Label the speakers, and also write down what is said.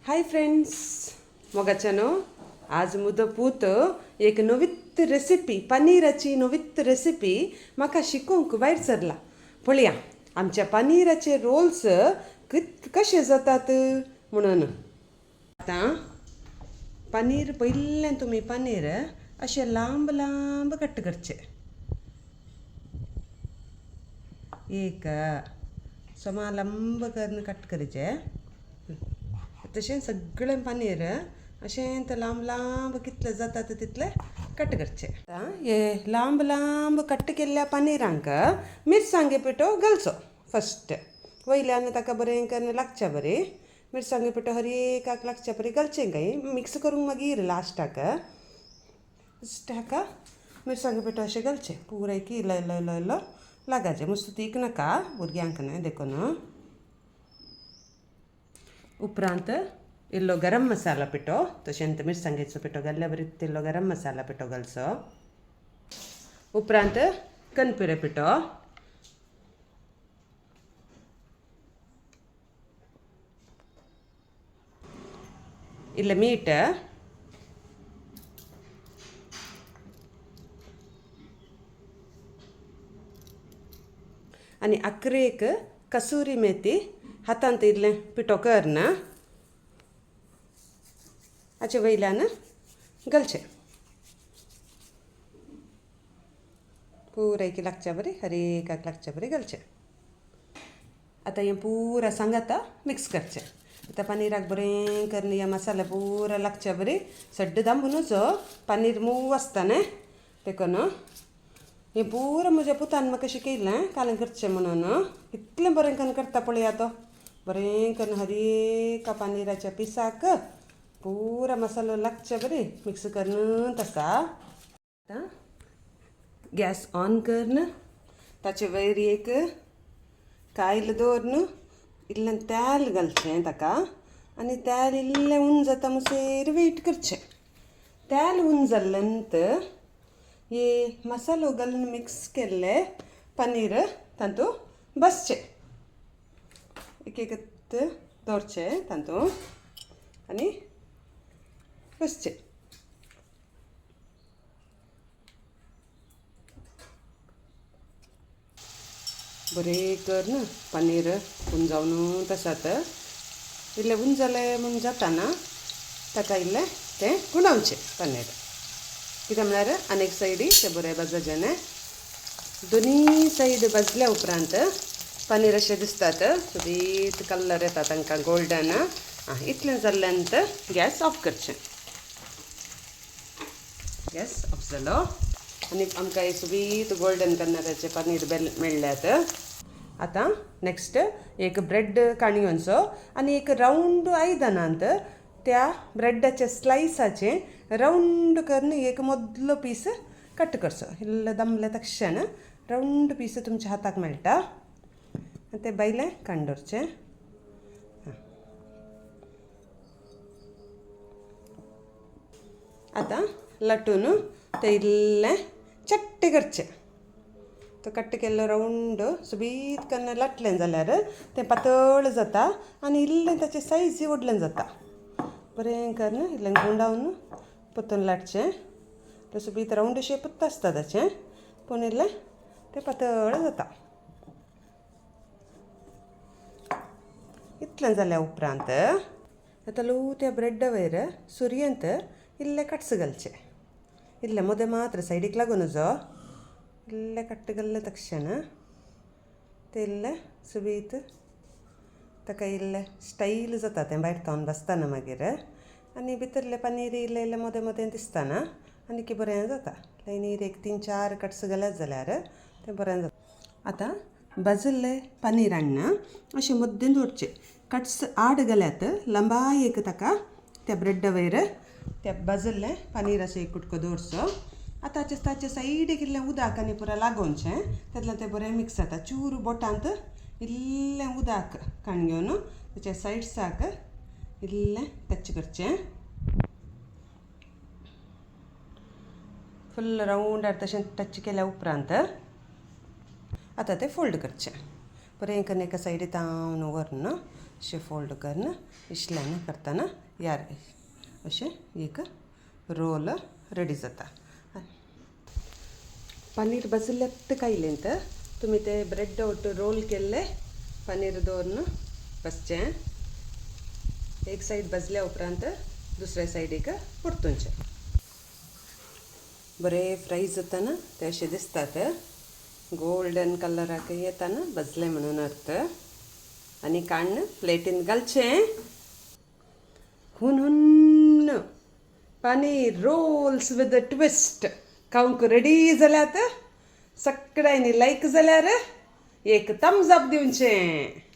Speaker 1: Hi friends, मोगाच्यानो आज मुदो पूत एक नवीत रेसिपी पनीराची नवीत रेसिपी म्हाका शिकूंक भायर सरला. पळया आमच्या पनीराचे रोल्स कशे जातात म्हणून. आतां पनीर पयल्ल्यान तुमी पनीर अशें लांब लांब कट करचे. एक सोमा लांब करून कट करचे. तशें सगळें पनीर अशें ते लांब लांब कितले जाता तितले कट करचे. हे लांब लांब कट केल्ल्या पनीरांक मिरसांगे पिठो घालचो. फस्ट वयल्यान ताका बरें करून लागच्या बरी मिरसांगे पिठो हर एकाक लागच्या बरी घालचें काय. मिक्स करूंक मागीर लास्टाक हाका मिरसांगे पिठो अशें घालचें. पुराय की इल्लो इल्लो इल्लो इल्लो लागाचें. मस्त तीक नाका भुरग्यांक न्हय देखून. उपरांत इल्लो गरम मसाला पिठो तशेंच मिरसांगेचो पिठो घाल्ल्या बरी इल्लो गरम मसाला पिठो घालचो. उपरांत कणपिरे पिठो, इल्लें मीठ, आनी आखरेक कसुरी मेथी हातांत इल्लें पिठो करन हाचे वयल्यान घालचें. पुराय की लागच्या बरी हर एकाक लागच्या बरी घालचें. आतां हें पुरा सांगाता मिक्स करचें. आतां पनीराक बरें करून हे मसाला पुरा लागच्या बरी सड्ड दांबूनच पनीर मोव आसता न्हय देखून हें पुरा म्हज्या पुतान म्हाका शिकयलें कालें करचें म्हणून. इतलें बरें करून करता पळया तो. बरें करून हर एका पनीराच्या पिसाक पुरा मसालो लागच्या बरी मिक्स करून तसा. आतां गॅस ऑन करन ताचे वयर एक कायल दवरन इल्लें तेल घालचें ताका आनी तेल इल्लें उंच जाता मुसेर वेट करचें. तेल उंच जाल्ले नंतर हे मसालो घालून मिक्स केल्ले पनीर तातूंत बसचें. एक एक दवरचें तातूंत आनी बसचें. बरें करून पनीर उंच जावन तसात इल्लें उंच जालें म्हूण जाताना ताका इल्लें तें गुंडावचें पनीर. कित्याक म्हळ्यार आनीक सायडी तें बरें भाजचें न्हय. दोनी सायड भाजल्या उपरांत पनीर अशें दिसतात सुबीत कलर येता तांकां गोल्डन. इतलें जाल्ल्या नंतर गॅस ऑफ करचें. गॅस ऑफ जालो आनी आमकां हे सुबीत गोल्डन कलराचे पनीर मेळ्ळ्यात. आतां नेक्स्ट एक ब्रेड काणयोचो आनी एक रावंड आयदनांत त्या ब्रेडाच्या स्लायसाचे रावंड करून एक मदलो पीस कट करचो. इल्लो दमले तक्षण रावंड पीस तुमच्या हाताक मेळटा. ते भायलें काडून दवरचें. आतां लाटून तें इल्लें चट्टे करचें. तो कट केल्लो रावंड सुबीत करून लाटलें जाल्यार तें पातळ जाता आनी इल्लें ताचें सायज व्हडलें जाता. बरें करून इल्लें गुंडावन परतून लाटचें. तें सुबीत रावंड शेपूच आसता ताचें पूण इल्लें तें पातळ जाता. इतलें जाल्या उपरांत आतां लो त्या ब्रेडा वयर सुरयेंत इल्लें कट्स घालचें. इल्लें मदें मात्र सायडीक लागून जो इल्लें कट्ट घाल्ले तक्षण तें इल्लें सुबीत ताका इल्लें स्टाईल जाता तें भायर थावन बसतना मागीर. आनी भितरलें पनीर इल्लें इल्लें मदें मदें दिसतना आनी बरें जाता. लायनीर एक 3-4 कट्स घाल्यात जाल्यार तें बरें जाता. आतां भाजिल्लें पनीर हाडून अशें मद्दीं दवरचें. कट्स आड घाल्यात लंबायेक ताका त्या ब्रेडा वयर त्या भाजिल्लें पनीर अशें एक कुटको दवरचो. आतां ताचे सायडीक इल्लें उदक आनी पुरो लागोवचें. तेतलें तें बरें मिक्स जाता. चूर बोटांत इल्लें उदक काडून घेवन ताच्या सायड्साक इल्लें टच करचें. फुल्ल रावंडार तशें टच केल्या उपरांत आतां तें फोल्ड करचें. बरें करून एका सायडी तावन व्हरून असे फोल्ड करणं इशल्यानं करताना यार असे एक रोल रेडी जाता. पनीर भाजल्यात कायलें तर तुम्ही ते ब्रेड आवट रोल केल्ले पनीर दवरून बसचें. एक साईड भाजल्या उपरांत दुसऱ्या सायडीक परतूनचें. बरे फ्राय जाताना ते असे दिसतात. गोल्डन कलराक येताना भाजले म्हणून अर्थ. आणि काढणं प्लेटीन घालचें. हुन paneer rolls with a twist खावंक रेडी जाल्यात. सगळ्यांनी लायक जाल्यार एक थम्स अप दिवचें.